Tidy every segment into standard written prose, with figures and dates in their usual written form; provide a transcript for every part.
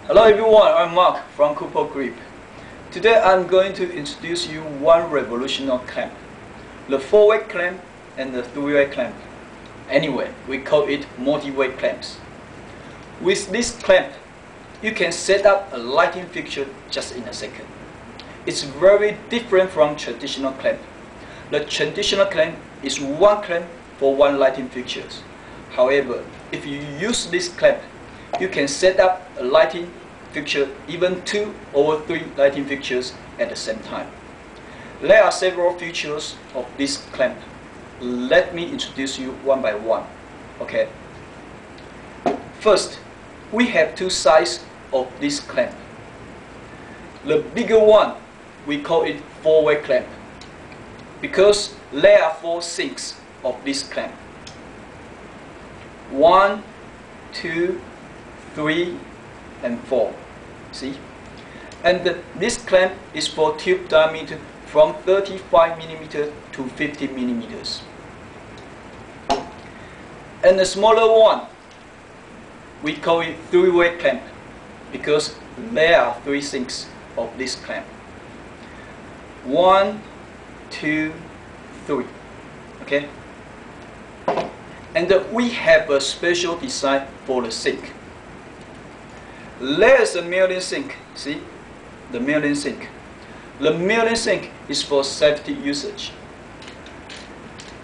Hello everyone, I'm Mark from Kupo Grip. Today I'm going to introduce you one revolutionary clamp, the 4-way clamp and the 3-way clamp. Anyway, we call it multi-way clamps. With this clamp, you can set up a lighting fixture just in a second. It's very different from traditional clamp. The traditional clamp is one clamp for one lighting fixtures. However, if you use this clamp, you can set up a lighting fixture, even 2 or 3 lighting fixtures at the same time. There are several features of this clamp. Let me introduce you one by one. Okay. First, we have 2 sides of this clamp. The bigger one, we call it 4-way clamp, because there are 4 sinks of this clamp. 1, 2, 3, and 4. See? And this clamp is for tube diameter from 35 mm to 50 mm. And the smaller one, we call it 3-way clamp, because there are 3 sinks of this clamp. 1, 2, 3. Okay? And we have a special design for the sink. There is a milling sink. See? The milling sink. The milling sink is for safety usage.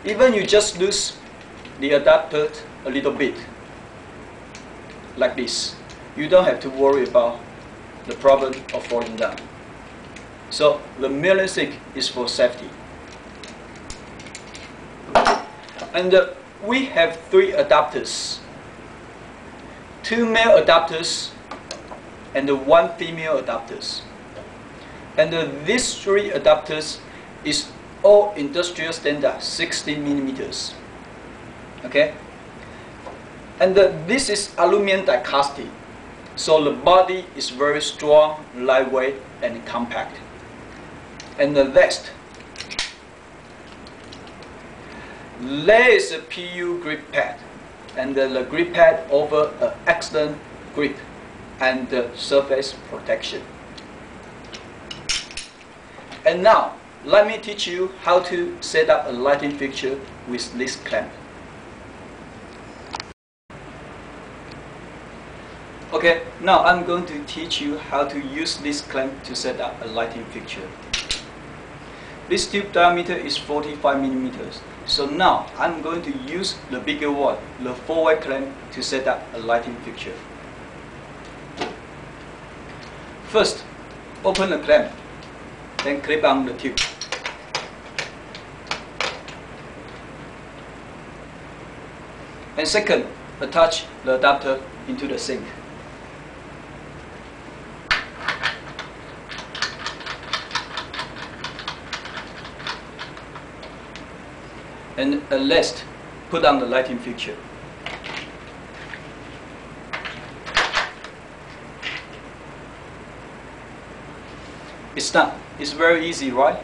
Even you just lose the adapter a little bit, like this, you don't have to worry about the problem of falling down. So the milling sink is for safety. And we have 3 adapters, 2 male adapters and 1 female adapters. And these 3 adapters is all industrial standard 60 mm. Okay? And this is aluminum die casting, so the body is very strong, lightweight, and compact. And next, there is a PU grip pad, and the grip pad offers an excellent grip and surface protection. And now, let me teach you how to set up a lighting fixture with this clamp. Okay, now I'm going to teach you how to use this clamp to set up a lighting fixture. This tube diameter is 45 mm. So now I'm going to use the bigger one, the 4-way clamp, to set up a lighting fixture. First, open the clamp, then clip on the tube. And second, attach the adapter into the sink. And at last, put on the lighting fixture. It's done. It's very easy, right?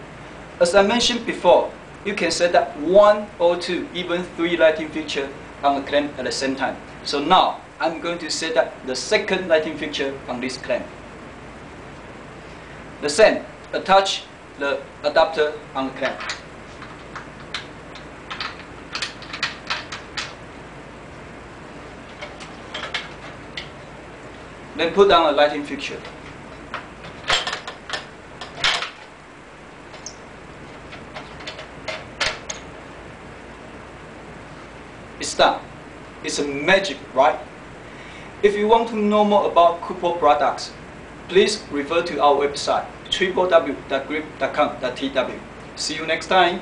As I mentioned before, you can set up 1 or 2, even 3 lighting fixtures on the clamp at the same time. So now, I'm going to set up the second lighting fixture on this clamp. The same, attach the adapter on the clamp. Then put down a lighting fixture. It's done. It's a magic, right? If you want to know more about Kupo products, please refer to our website www.grip.com.tw. See you next time.